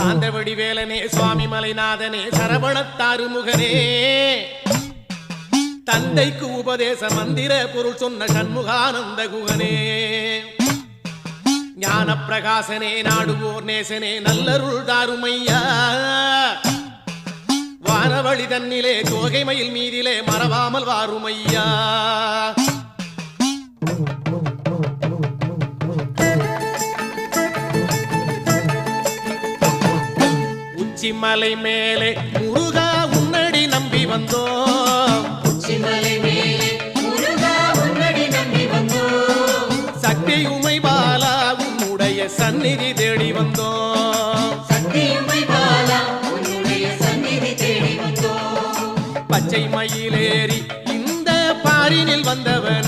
சாந்தவடி வேலனே சுவாமி மலைநாதனே சரவணத்தாறு முகனே தந்தைக்கு உபதேச மந்திர பொருள் சொன்ன சண்முகானந்த குகனே ஞான பிரகாசனே நாடுவோர் நேசனே நல்லருள் தாருமையா வானவழி தன்னிலே தோகை மயில் மீதிலே மறவாமல் வாருமையா உச்சிமலை மேலே முருகா உன்னடி நம்பி வந்தோம் சக்தி உமை பாலா உன்னுடைய சந்நிதி தேடி வந்தோம் பச்சை மயிலேறி இந்த பாரினில் வந்தவன்